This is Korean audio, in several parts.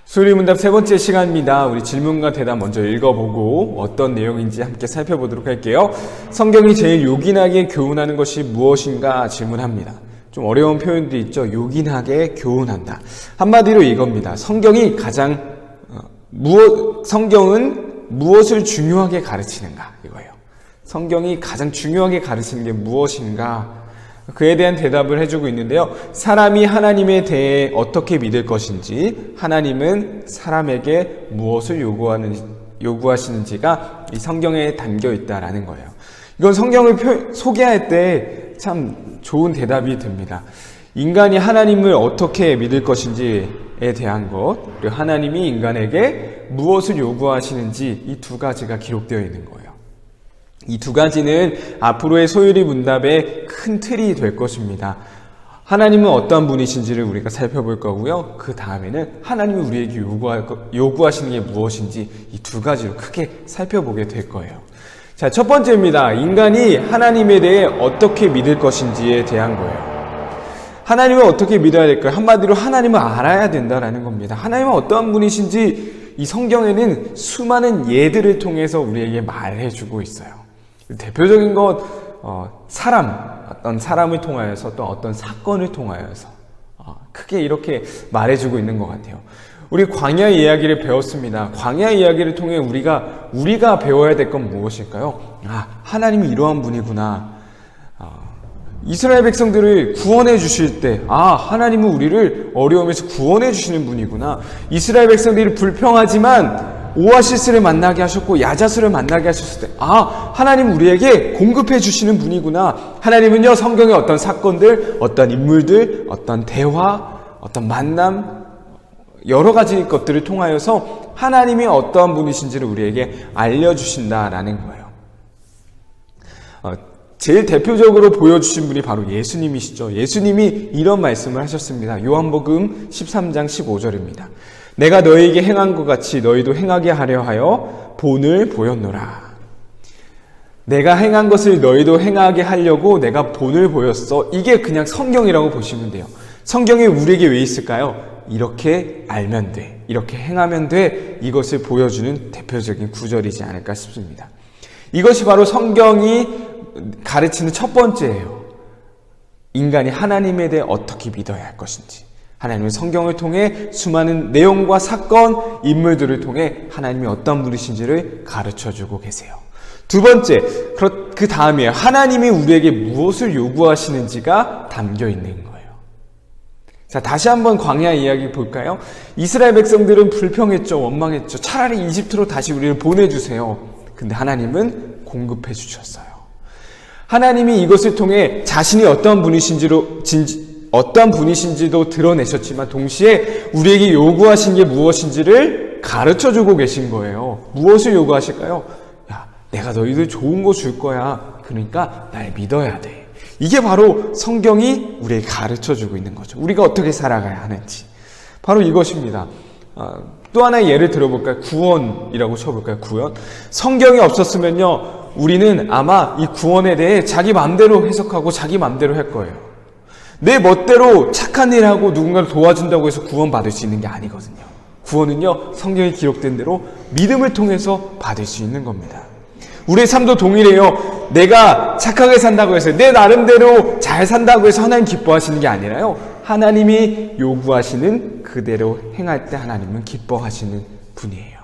수리문답 세 번째 시간입니다. 우리 질문과 대답 먼저 읽어보고 어떤 내용인지 함께 살펴보도록 할게요. 성경이 제일 요긴하게 교훈하는 것이 무엇인가 질문합니다. 좀 어려운 표현도 있죠. 요긴하게 교훈한다. 한마디로 이겁니다. 성경은 무엇을 중요하게 가르치는가 이거예요. 성경이 가장 중요하게 가르치는 게 무엇인가, 그에 대한 대답을 해주고 있는데요. 사람이 하나님에 대해 어떻게 믿을 것인지, 하나님은 사람에게 무엇을 요구하시는지가 이 성경에 담겨 있다라는 거예요. 이건 성경을 소개할 때 참 좋은 대답이 됩니다. 인간이 하나님을 어떻게 믿을 것인지에 대한 것, 그리고 하나님이 인간에게 무엇을 요구하시는지, 이 두 가지가 기록되어 있는 거예요. 이 두 가지는 앞으로의 소유리 문답의 큰 틀이 될 것입니다. 하나님은 어떠한 분이신지를 우리가 살펴볼 거고요. 그 다음에는 하나님이 우리에게 요구하시는 게 무엇인지 이 두 가지로 크게 살펴보게 될 거예요. 자, 첫 번째입니다. 인간이 하나님에 대해 어떻게 믿을 것인지에 대한 거예요. 하나님을 어떻게 믿어야 될까요? 한마디로 하나님을 알아야 된다라는 겁니다. 하나님은 어떠한 분이신지 이 성경에는 수많은 예들을 통해서 우리에게 말해주고 있어요. 대표적인 것, 어떤 사람을 통하여서, 또 어떤 사건을 통하여서 크게 이렇게 말해주고 있는 것 같아요. 우리 광야 이야기를 배웠습니다. 광야 이야기를 통해 우리가 배워야 될 건 무엇일까요? 하나님이 이러한 분이구나. 이스라엘 백성들을 구원해 주실 때, 하나님은 우리를 어려움에서 구원해 주시는 분이구나. 이스라엘 백성들이 불평하지만 오아시스를 만나게 하셨고 야자수를 만나게 하셨을 때, 하나님은 우리에게 공급해 주시는 분이구나. 하나님은요, 성경의 어떤 사건들, 어떤 인물들, 어떤 대화, 어떤 만남, 여러 가지 것들을 통하여서 하나님이 어떠한 분이신지를 우리에게 알려주신다라는 거예요. 제일 대표적으로 보여주신 분이 바로 예수님이시죠. 예수님이 이런 말씀을 하셨습니다. 요한복음 13장 15절입니다. 내가 너희에게 행한 것 같이 너희도 행하게 하려 하여 본을 보였노라. 내가 행한 것을 너희도 행하게 하려고 내가 본을 보였어. 이게 그냥 성경이라고 보시면 돼요. 성경이 우리에게 왜 있을까요? 이렇게 알면 돼, 이렇게 행하면 돼, 이것을 보여주는 대표적인 구절이지 않을까 싶습니다. 이것이 바로 성경이 가르치는 첫 번째예요. 인간이 하나님에 대해 어떻게 믿어야 할 것인지. 하나님은 성경을 통해 수많은 내용과 사건, 인물들을 통해 하나님이 어떤 분이신지를 가르쳐주고 계세요. 두 번째, 그 다음이에요. 하나님이 우리에게 무엇을 요구하시는지가 담겨 있는 거예요. 자, 다시 한번 광야 이야기 볼까요? 이스라엘 백성들은 불평했죠. 원망했죠. 차라리 이집트로 다시 우리를 보내주세요. 근데 하나님은 공급해 주셨어요. 하나님이 이것을 통해 자신이 어떠한 분이신지도 드러내셨지만 동시에 우리에게 요구하신 게 무엇인지를 가르쳐주고 계신 거예요. 무엇을 요구하실까요? 내가 너희들 좋은 거 줄 거야. 그러니까 날 믿어야 돼. 이게 바로 성경이 우리에게 가르쳐주고 있는 거죠. 우리가 어떻게 살아가야 하는지. 바로 이것입니다. 또 하나의 예를 들어볼까요? 구원이라고 쳐볼까요? 구원. 성경이 없었으면요, 우리는 아마 이 구원에 대해 자기 마음대로 해석하고 자기 마음대로 할 거예요. 내 멋대로 착한 일 하고 누군가를 도와준다고 해서 구원받을 수 있는 게 아니거든요. 구원은요, 성경에 기록된 대로 믿음을 통해서 받을 수 있는 겁니다. 우리의 삶도 동일해요. 내가 착하게 산다고 해서, 내 나름대로 잘 산다고 해서 하나님 기뻐하시는 게 아니라요, 하나님이 요구하시는 그대로 행할 때 하나님은 기뻐하시는 분이에요.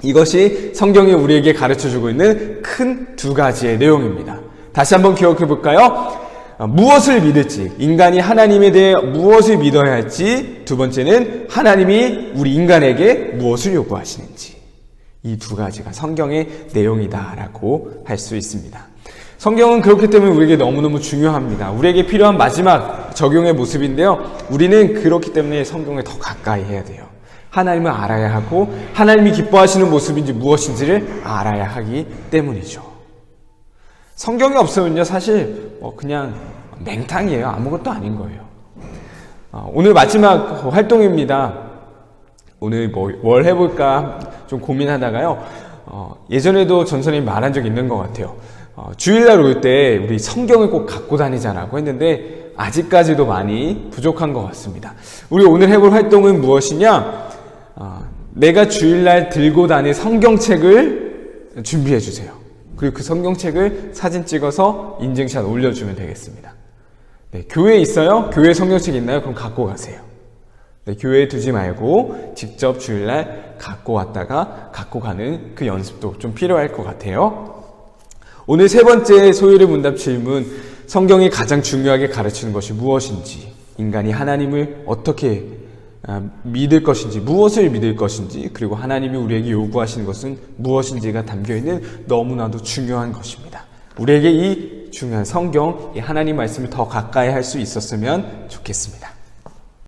이것이 성경이 우리에게 가르쳐주고 있는 큰 두 가지의 내용입니다. 다시 한번 기억해 볼까요? 무엇을 믿을지, 인간이 하나님에 대해 무엇을 믿어야 할지, 두 번째는 하나님이 우리 인간에게 무엇을 요구하시는지. 이 두 가지가 성경의 내용이다라고 할 수 있습니다. 성경은 그렇기 때문에 우리에게 너무너무 중요합니다. 우리에게 필요한 마지막 적용의 모습인데요. 우리는 그렇기 때문에 성경에 더 가까이 해야 돼요. 하나님을 알아야 하고 하나님이 기뻐하시는 모습인지 무엇인지를 알아야 하기 때문이죠. 성경이 없으면요, 사실 그냥 맹탕이에요. 아무것도 아닌 거예요. 오늘 마지막 활동입니다. 오늘 뭘 해볼까 좀 고민하다가요, 예전에도 전선생님이 말한 적이 있는 것 같아요. 주일날 올 때 우리 성경을 꼭 갖고 다니자라고 했는데 아직까지도 많이 부족한 것 같습니다. 우리 오늘 해볼 활동은 무엇이냐? 내가 주일날 들고 다닐 성경책을 준비해 주세요. 그리고 그 성경책을 사진 찍어서 인증샷 올려주면 되겠습니다. 네, 교회에 있어요? 교회 성경책 있나요? 그럼 갖고 가세요. 네, 교회에 두지 말고 직접 주일날 갖고 왔다가 갖고 가는 그 연습도 좀 필요할 것 같아요. 오늘 세 번째 소요리 문답 질문, 성경이 가장 중요하게 가르치는 것이 무엇인지, 인간이 하나님을 어떻게 믿을 것인지, 무엇을 믿을 것인지, 그리고 하나님이 우리에게 요구하시는 것은 무엇인지가 담겨있는 너무나도 중요한 것입니다. 우리에게 이 중요한 성경, 이 하나님 말씀을 더 가까이 할 수 있었으면 좋겠습니다.